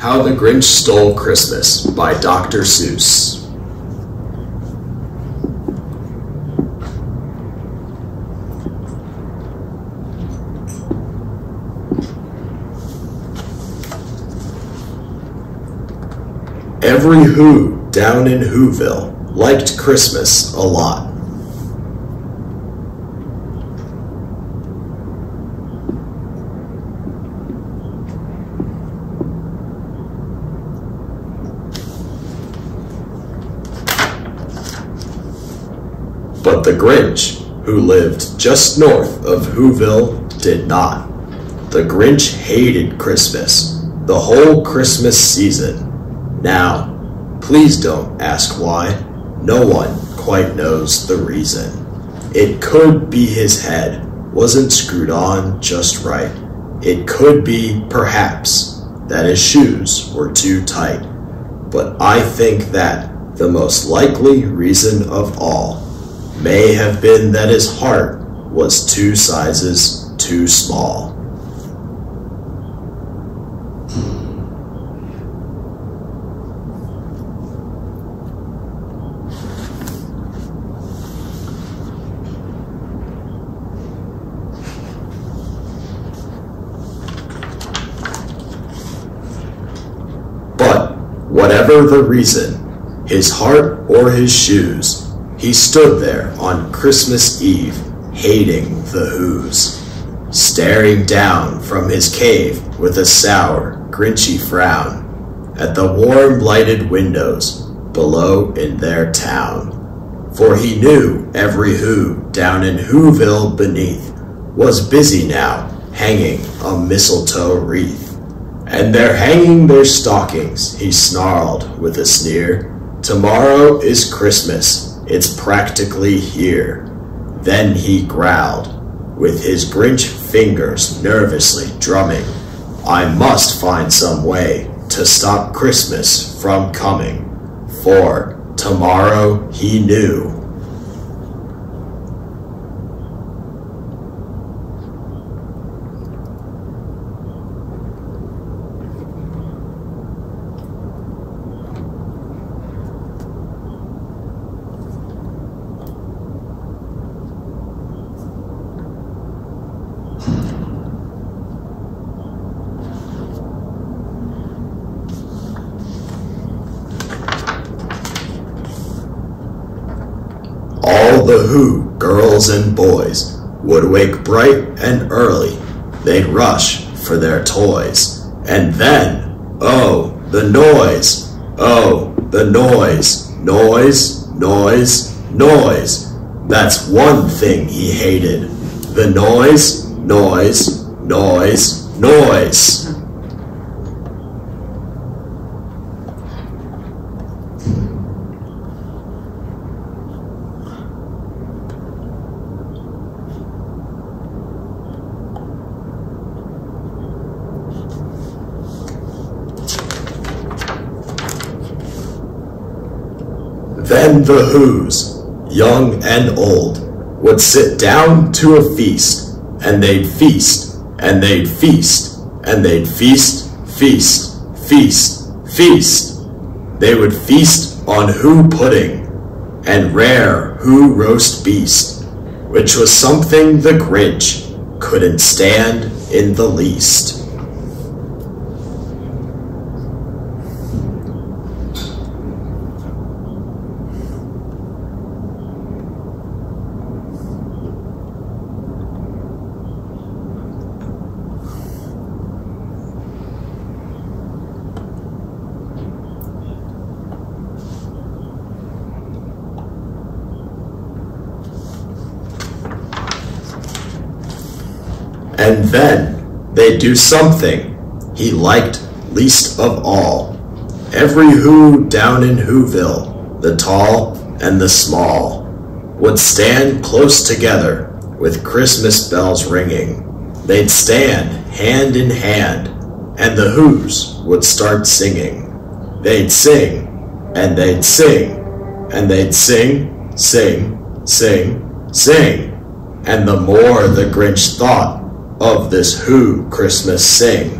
How the Grinch Stole Christmas by Dr. Seuss. Every Who down in Whoville liked Christmas a lot. But the Grinch, who lived just north of Whoville, did not. The Grinch hated Christmas, the whole Christmas season. Now, please don't ask why. No one quite knows the reason. It could be his head wasn't screwed on just right. It could be, perhaps, that his shoes were too tight. But I think that the most likely reason of all may have been that his heart was 2 sizes too small. But whatever the reason, his heart or his shoes, he stood there on Christmas Eve, hating the Whos, staring down from his cave with a sour, grinchy frown at the warm lighted windows below in their town. For he knew every Who down in Whoville beneath was busy now hanging a mistletoe wreath. And they're hanging their stockings, he snarled with a sneer. Tomorrow is Christmas. It's practically here. Then he growled, with his Grinch fingers nervously drumming, I must find some way to stop Christmas from coming, for tomorrow he knew. All the Who girls and boys would wake bright and early. They'd rush for their toys. And then, oh, the noise. Oh, the noise. Noise, noise, noise. That's one thing he hated. The noise, noise, noise, noise. Then the Whos, young and old, would sit down to a feast, and they'd feast, and they'd feast, and they'd feast, feast, feast, feast. They would feast on Who pudding, and rare Who roast beast, which was something the Grinch couldn't stand in the least. And then they'd do something he liked least of all. Every Who down in Whoville, the tall and the small, would stand close together with Christmas bells ringing. They'd stand hand in hand, and the Whos would start singing. They'd sing, and they'd sing, and they'd sing, sing, sing, sing. And the more the Grinch thought of this Who Christmas sing,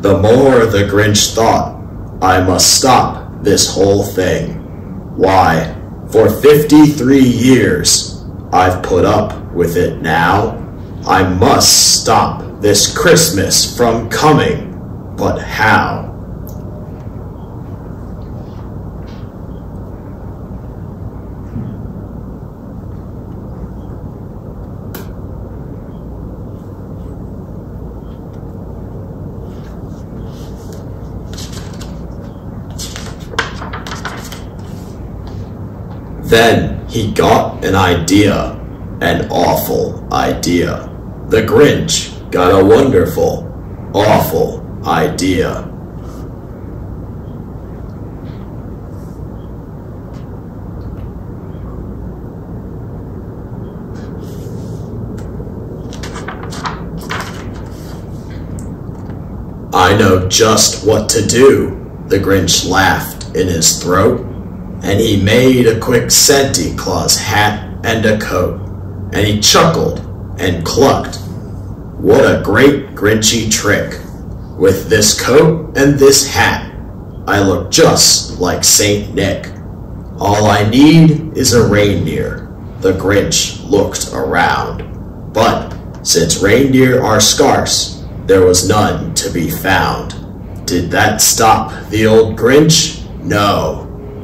The more the Grinch thought, I must stop this whole thing. Why, for 53 years, I've put up with it now. I must stop this Christmas from coming, but how? Then he got an idea, an awful idea. The Grinch got a wonderful, awful idea. I know just what to do, the Grinch laughed in his throat, and he made a quick Santa Claus hat and a coat, and he chuckled and clucked. What a great Grinchy trick! With this coat and this hat, I look just like Saint Nick. All I need is a reindeer. The Grinch looked around, but since reindeer are scarce, there was none to be found. Did that stop the old Grinch? No.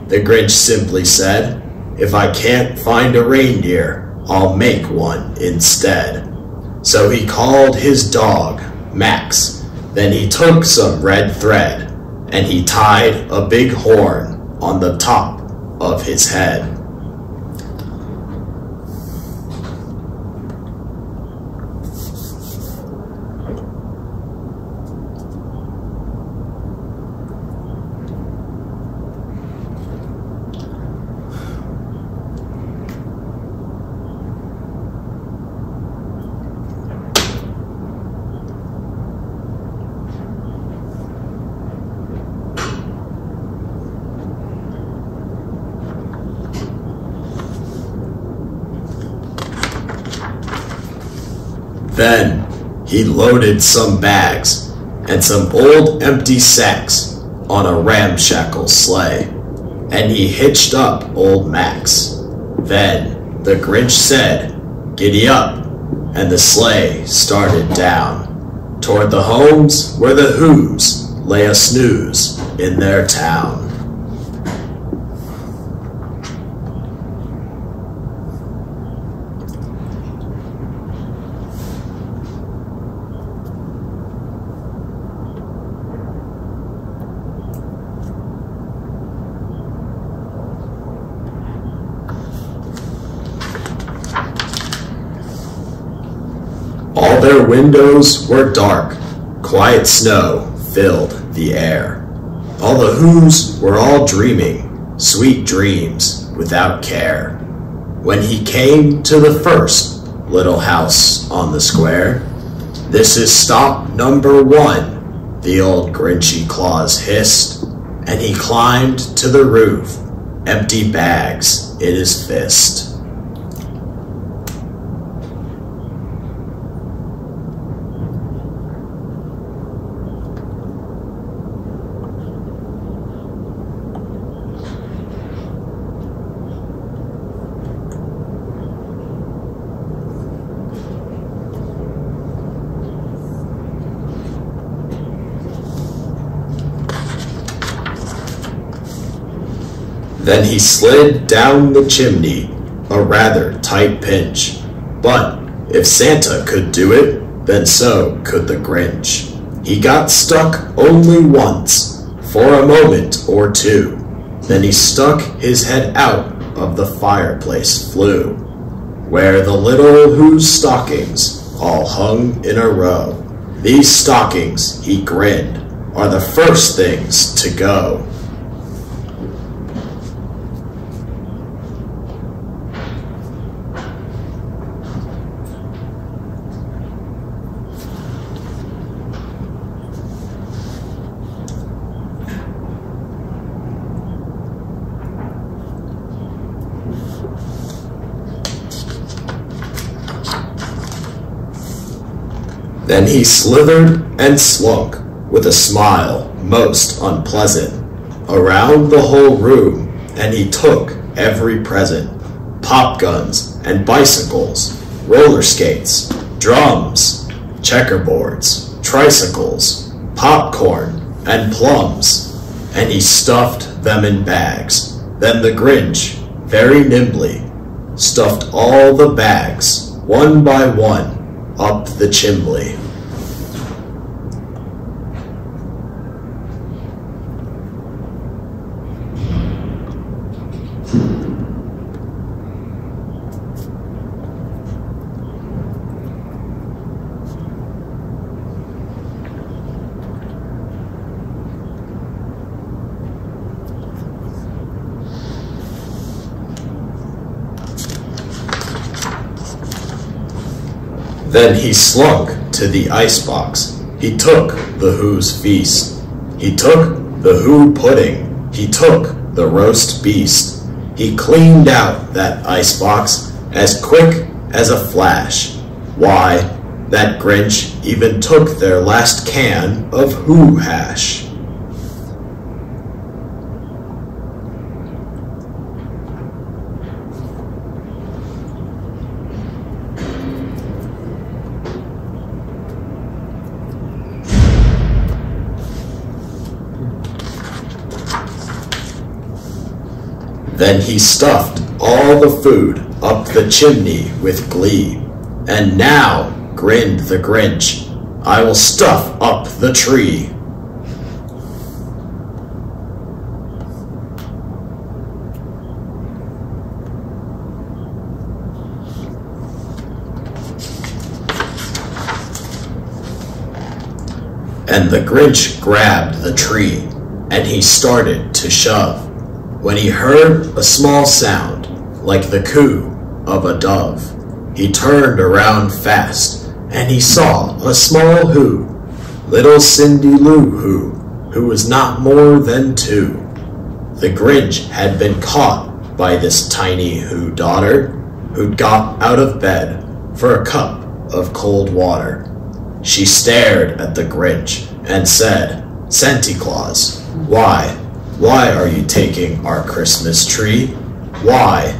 The Grinch simply said, if I can't find a reindeer, I'll make one instead. So he called his dog, Max. Then he took some red thread, and he tied a big horn on the top of his head. Then he loaded some bags and some old empty sacks on a ramshackle sleigh, and he hitched up old Max. Then the Grinch said, "Giddy up," and the sleigh started down toward the homes where the Who's lay a snooze in their town. All their windows were dark, quiet snow filled the air. All the Who's were all dreaming, sweet dreams without care. When he came to the first little house on the square, "This is stop number 1, the old Grinchy Claus hissed, and he climbed to the roof, empty bags in his fist. Then he slid down the chimney, a rather tight pinch. But if Santa could do it, then so could the Grinch. He got stuck only once, for a moment or two. Then he stuck his head out of the fireplace flue, where the little Who's stockings all hung in a row. These stockings, he grinned, are the first things to go. Then he slithered and slunk with a smile most unpleasant, around the whole room, and he took every present, pop guns and bicycles, roller skates, drums, checkerboards, tricycles, popcorn, and plums, and he stuffed them in bags. Then the Grinch, very nimbly, stuffed all the bags, one by one, up the chimney. Then he slunk to the icebox. He took the Who's feast. He took the Who pudding. He took the roast beast. He cleaned out that icebox as quick as a flash. Why, that Grinch even took their last can of Who hash. Then he stuffed all the food up the chimney with glee. And now, grinned the Grinch, I will stuff up the tree. And the Grinch grabbed the tree, and he started to shove, when he heard a small sound, like the coo of a dove. He turned around fast, and he saw a small Who, little Cindy Lou Who was not more than 2. The Grinch had been caught by this tiny Who daughter, who'd got out of bed for a cup of cold water. She stared at the Grinch and said, Santa Claus, why are you taking our Christmas tree? Why?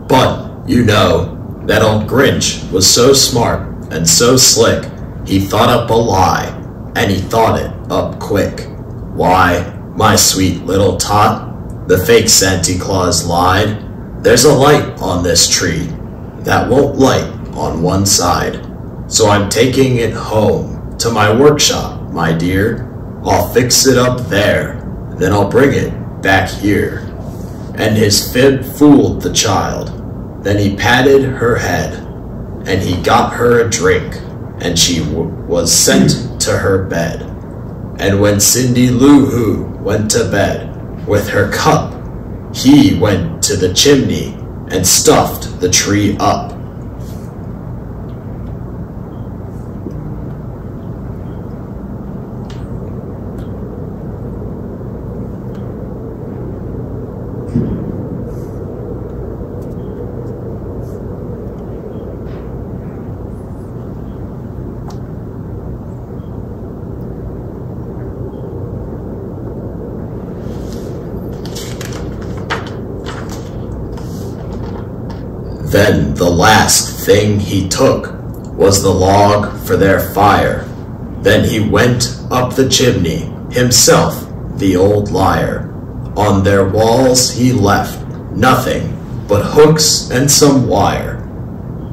But, you know, that old Grinch was so smart and so slick, he thought up a lie, and he thought it up quick. Why, my sweet little tot, the fake Santa Claus lied. There's a light on this tree that won't light on one side. So I'm taking it home to my workshop, my dear. I'll fix it up there, then I'll bring it back here. And his fib fooled the child. Then he patted her head, and he got her a drink, and she was sent to her bed. And when Cindy Lou Who went to bed with her cup, he went to the chimney and stuffed the tree up. Then the last thing he took was the log for their fire. Then he went up the chimney, himself the old liar. On their walls he left nothing but hooks and some wire.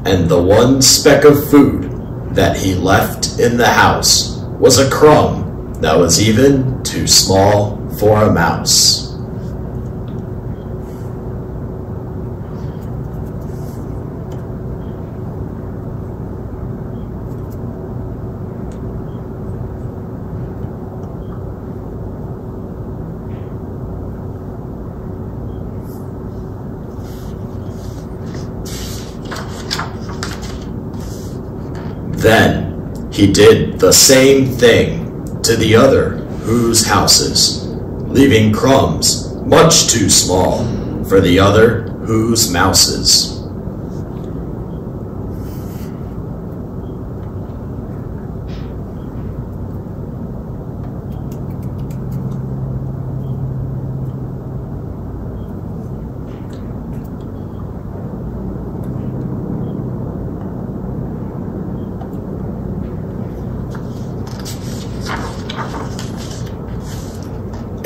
And the one speck of food that he left in the house was a crumb that was even too small for a mouse. Then he did the same thing to the other Who's houses, leaving crumbs much too small for the other Who's mouses.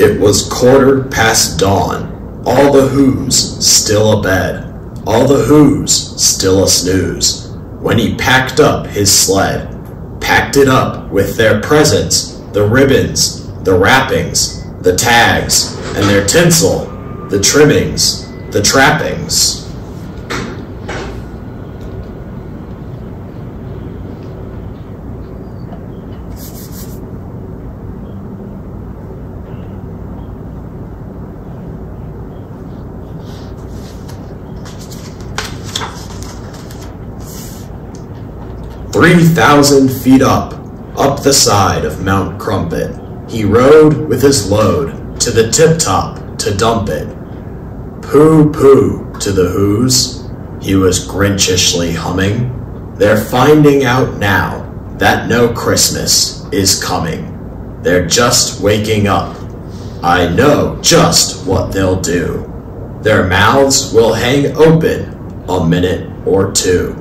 It was 15:15 dawn, all the Who's still abed, all the Who's still a snooze, when he packed up his sled, packed it up with their presents, the ribbons, the wrappings, the tags, and their tinsel, the trimmings, the trappings. "3,000 feet up the side of Mount Crumpet, he rode with his load to the tip-top to dump it. Pooh-pooh to the Who's, he was Grinchishly humming. They're finding out now that no Christmas is coming. They're just waking up. I know just what they'll do. Their mouths will hang open a minute or two.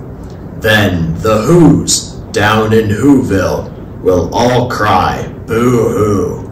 Then the Who's down in Whoville will all cry boo-hoo."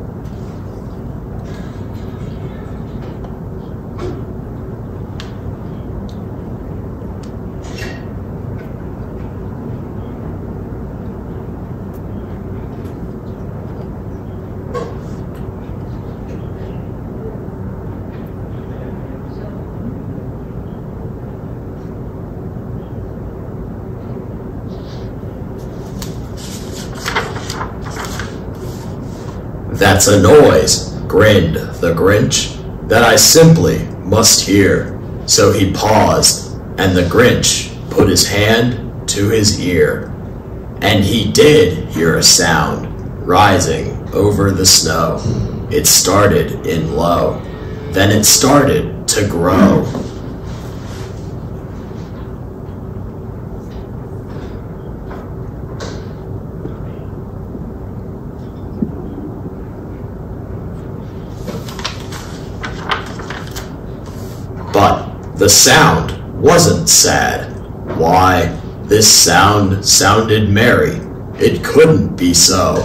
"That's a noise," grinned the Grinch, "that I simply must hear." So he paused, and the Grinch put his hand to his ear. And he did hear a sound rising over the snow. It started in low, then it started to grow. But the sound wasn't sad. Why, this sound sounded merry. It couldn't be so.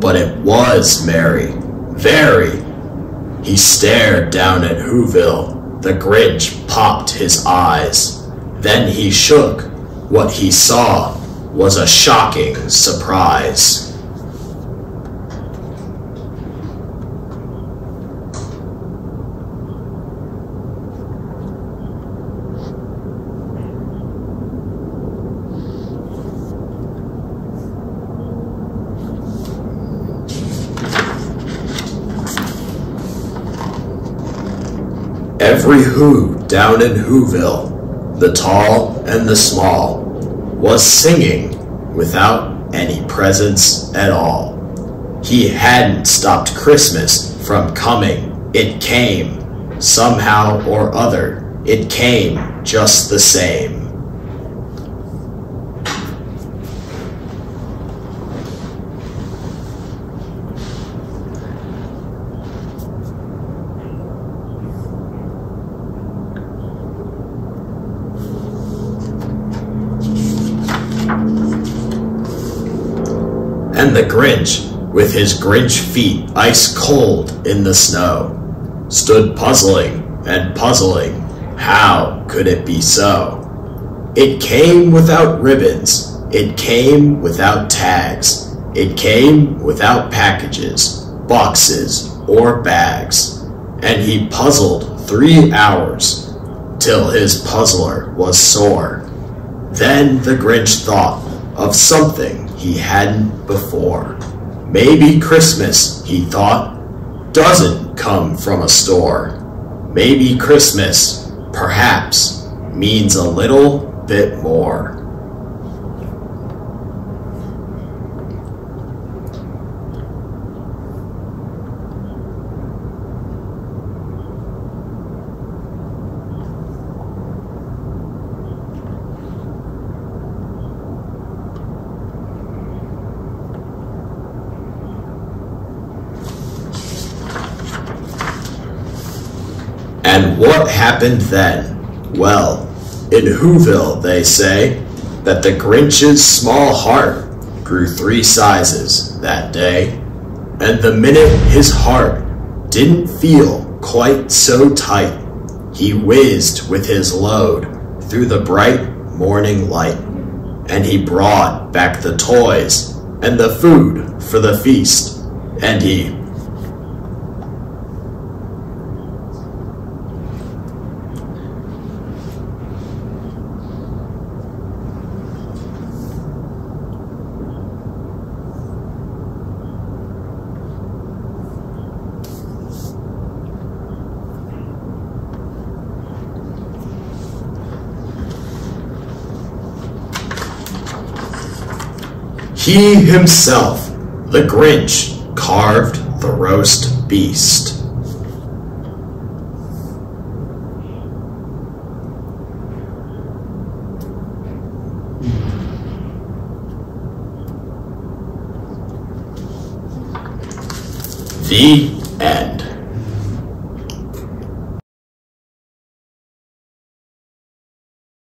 But it was merry. Very. He stared down at Whoville. The Grinch popped his eyes. Then he shook. What he saw was a shocking surprise. Every Who down in Whoville, the tall and the small, was singing without any presents at all. He hadn't stopped Christmas from coming. It came, somehow or other. It came just the same. And the Grinch, with his Grinch feet ice cold in the snow, stood puzzling and puzzling. How could it be so? It came without ribbons. It came without tags. It came without packages, boxes, or bags. And he puzzled 3 hours, till his puzzler was sore. Then the Grinch thought of something he hadn't before. Maybe Christmas, he thought, doesn't come from a store. Maybe Christmas, perhaps, means a little bit more. And what happened then? Well, in Whoville they say that the Grinch's small heart grew 3 sizes that day, and the minute his heart didn't feel quite so tight, he whizzed with his load through the bright morning light, and he brought back the toys and the food for the feast, and he himself, the Grinch, carved the roast beast. The